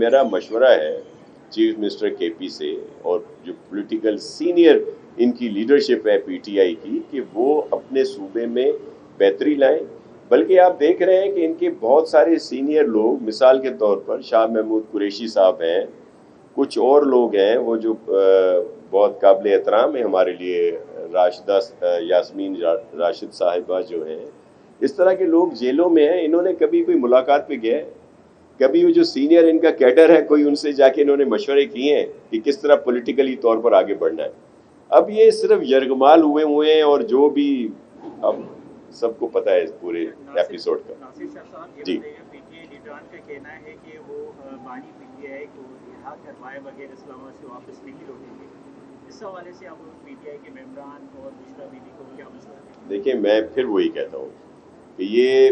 میرا مشورہ ہے چیف منسٹر کے پی سے اور جو پولیٹیکل سینئر ان کی لیڈرشپ ہے پی ٹی آئی کی کہ وہ اپنے صوبے میں بہتری لائیں. بلکہ آپ دیکھ رہے ہیں کہ ان کے بہت سارے سینئر لوگ، مثال کے طور پر شاہ محمود قریشی صاحب ہیں، کچھ اور لوگ ہیں وہ جو بہت قابل احترام ہیں ہمارے لیے، راشدہ یاسمین راشد صاحبہ جو ہیں، اس طرح کے لوگ جیلوں میں ہیں. انہوں نے کبھی کوئی ملاقات پہ گیا ہے؟ کبھی وہ جو سینئر ان کا کیڈر ہے کوئی ان سے جا کے انہوں نے مشورے کیے ہیں کہ کس طرح پولیٹیکلی طور پر آگے بڑھنا ہے؟ اب یہ صرف یرغمال ہوئے ہیں، اور جو بھی اب سب کو پتہ ہے اس پورے ایپیسوڈ کا. ناصر شاہ صاحب، جی یہ پی ٹی آئی لیڈران کا کہنا ہے کہ وہ بانی پی ٹی آئی کو رہا کروائے بغیر اسلام آباد سے واپس نہیں لوٹیں گے. اس حوالے سے آپ پی ٹی آئی کے ممبران اور بشرا بی بی کو کیا مسئلہ ہے؟ دیکھیں، میں پھر وہی کہتا ہوں کہ یہ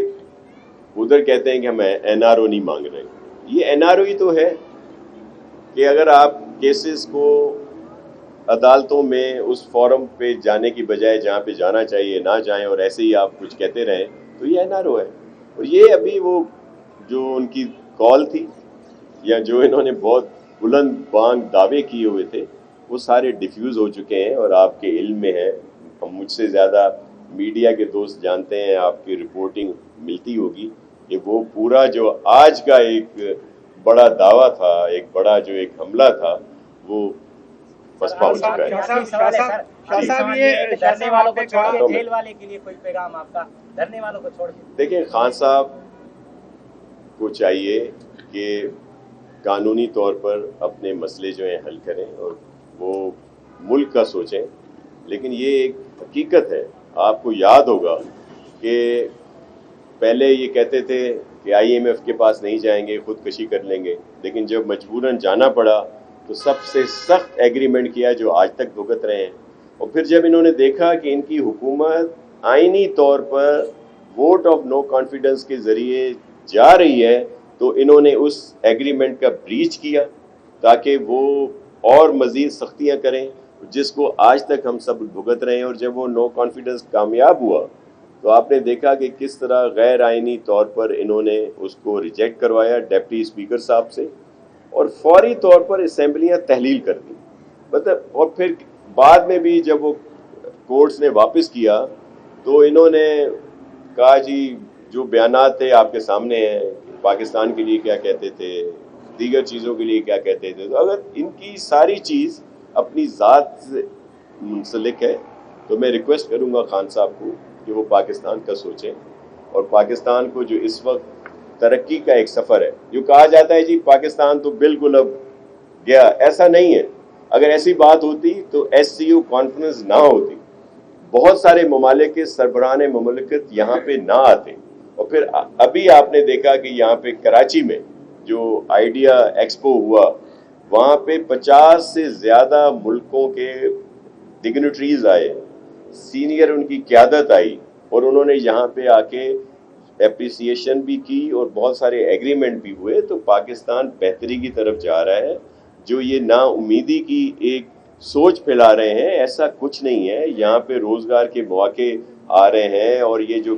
ادھر کہتے ہیں کہ ہم این آر او نہیں مانگ رہے. یہ این آر او ہی تو ہے کہ اگر آپ کیسز کو عدالتوں میں اس فورم پہ جانے کی بجائے جہاں پہ جانا چاہیے نہ جائیں اور ایسے ہی آپ کچھ کہتے رہیں تو یہ این آر او ہے. اور یہ ابھی وہ جو ان کی کال تھی یا جو انہوں نے بہت بلند بانگ دعوے کیے ہوئے تھے وہ سارے ڈیفیوز ہو چکے ہیں اور آپ کے علم میں ہیں. ہم مجھ سے زیادہ میڈیا کے دوست جانتے ہیں، آپ کی رپورٹنگ ملتی ہوگی کہ وہ پورا جو آج کا ایک بڑا دعویٰ تھا، ایک بڑا جو ایک حملہ تھا، وہ پسپا ہو چکا ہے. دھرنے والوں کو چھوڑ کے جیل والے کے لیے کوئی پیغام آپ کا؟ دھرنے والوں کو چھوڑ کے دیکھیں، خان صاحب کو چاہیے کہ قانونی طور پر اپنے مسئلے جو ہیں حل کریں اور وہ ملک کا سوچیں. لیکن یہ ایک حقیقت ہے، آپ کو یاد ہوگا کہ پہلے یہ کہتے تھے کہ آئی ایم ایف کے پاس نہیں جائیں گے، خودکشی کر لیں گے، لیکن جب مجبوراً جانا پڑا تو سب سے سخت ایگریمنٹ کیا جو آج تک بھگت رہے ہیں. اور پھر جب انہوں نے دیکھا کہ ان کی حکومت آئینی طور پر ووٹ آف نو کانفیڈنس کے ذریعے جا رہی ہے تو انہوں نے اس ایگریمنٹ کا بریچ کیا تاکہ وہ اور مزید سختیاں کریں جس کو آج تک ہم سب بھگت رہے ہیں. اور جب وہ نو کانفیڈنس کامیاب ہوا تو آپ نے دیکھا کہ کس طرح غیر آئینی طور پر انہوں نے اس کو ریجیکٹ کروایا ڈپٹی اسپیکر صاحب سے اور فوری طور پر اسمبلیاں تحلیل کر دی. مطلب اور پھر بعد میں بھی جب وہ کورٹس نے واپس کیا تو انہوں نے کہا جی جو بیانات تھے آپ کے سامنے ہیں، پاکستان کے لیے کیا کہتے تھے، دیگر چیزوں کے لیے کیا کہتے تھے. تو اگر ان کی ساری چیز اپنی ذات سے منسلک ہے تو میں ریکویسٹ کروں گا خان صاحب کو کہ وہ پاکستان کا سوچیں اور پاکستان کو جو اس وقت ترقی کا ایک سفر ہے، جو کہا جاتا ہے جی پاکستان تو بالکل اب گیا، ایسا نہیں ہے. اگر ایسی بات ہوتی تو ایس سی او کانفرنس نہ ہوتی، بہت سارے ممالک کے سربراہان مملکت یہاں پہ نہ آتے. اور پھر ابھی آپ نے دیکھا کہ یہاں پہ کراچی میں جو آئیڈیا ایکسپو ہوا وہاں پہ 50 سے زیادہ ملکوں کے ڈگنیٹریز آئے، سینئر ان کی قیادت آئی اور انہوں نے یہاں پہ آ کے اپریسیشن بھی کی اور بہت سارے ایگریمنٹ بھی ہوئے. تو پاکستان بہتری کی طرف جا رہا ہے. جو یہ نا امیدی کی ایک سوچ پھیلا رہے ہیں ایسا کچھ نہیں ہے. یہاں پہ روزگار کے مواقع آ رہے ہیں اور یہ جو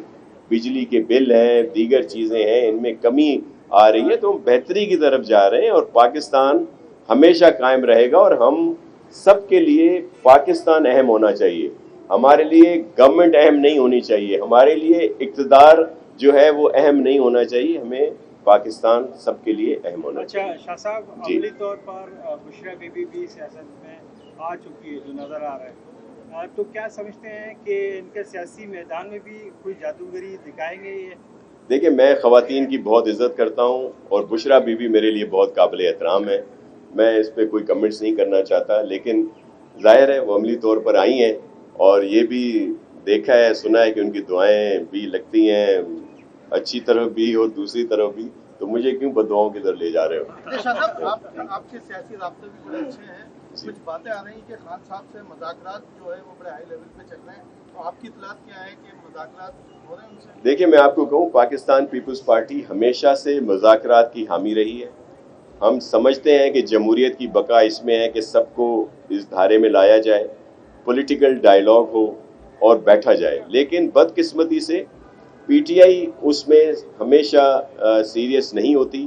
بجلی کے بل ہیں، دیگر چیزیں ہیں، ان میں کمی آ رہی ہے. تو ہم بہتری کی طرف جا رہے ہیں اور پاکستان ہمیشہ قائم رہے گا. اور ہم سب کے لیے پاکستان اہم ہونا چاہیے، ہمارے لیے گورنمنٹ اہم نہیں ہونی چاہیے، ہمارے لیے اقتدار جو ہے وہ اہم نہیں ہونا چاہیے، ہمیں پاکستان سب کے لیے اہم ہونا چاہیے. اچھا شاہ صاحب، عملی طور پر بشرا بی بی بھی سیاست میں آ چکی ہے جو نظر آ رہا ہے، تو کیا سمجھتے ہیں کہ ان کے سیاسی میدان میں بھی کوئی جادوگری دکھائیں گے یہ؟ دیکھیں، میں خواتین کی بہت عزت کرتا ہوں اور بشرا بی بی میرے لیے بہت قابل احترام ہے. میں اس پہ کوئی کمنٹس نہیں کرنا چاہتا، لیکن ظاہر ہے وہ عملی طور پر آئی ہیں اور یہ بھی دیکھا ہے سنا ہے کہ ان کی دعائیں بھی لگتی ہیں اچھی طرف بھی اور دوسری طرف بھی. تو مجھے کیوں بددعاؤں کی طرف لے جا رہے ہو؟ آپ کے سیاسی رابطے بھی بڑے اچھے ہیں، کچھ باتیں آ رہی ہیں کہ خان صاحب سے مذاکرات جو ہے وہ بڑے ہائی لیول پہ چل رہے ہیں، تو آپ کی اطلاعات کیا ہے کہ مذاکرات ہو رہے ہیں ان سے؟ دیکھیں، میں آپ کو کہوں پاکستان پیپلز پارٹی ہمیشہ سے مذاکرات کی حامی رہی ہے. ہم سمجھتے ہیں کہ جمہوریت کی بقا اس میں ہے کہ سب کو اس دھارے میں لایا جائے، پولیٹیکل ڈائیلاگ ہو اور بیٹھا جائے. لیکن بدقسمتی سے پی ٹی آئی اس میں ہمیشہ سیریس نہیں ہوتی.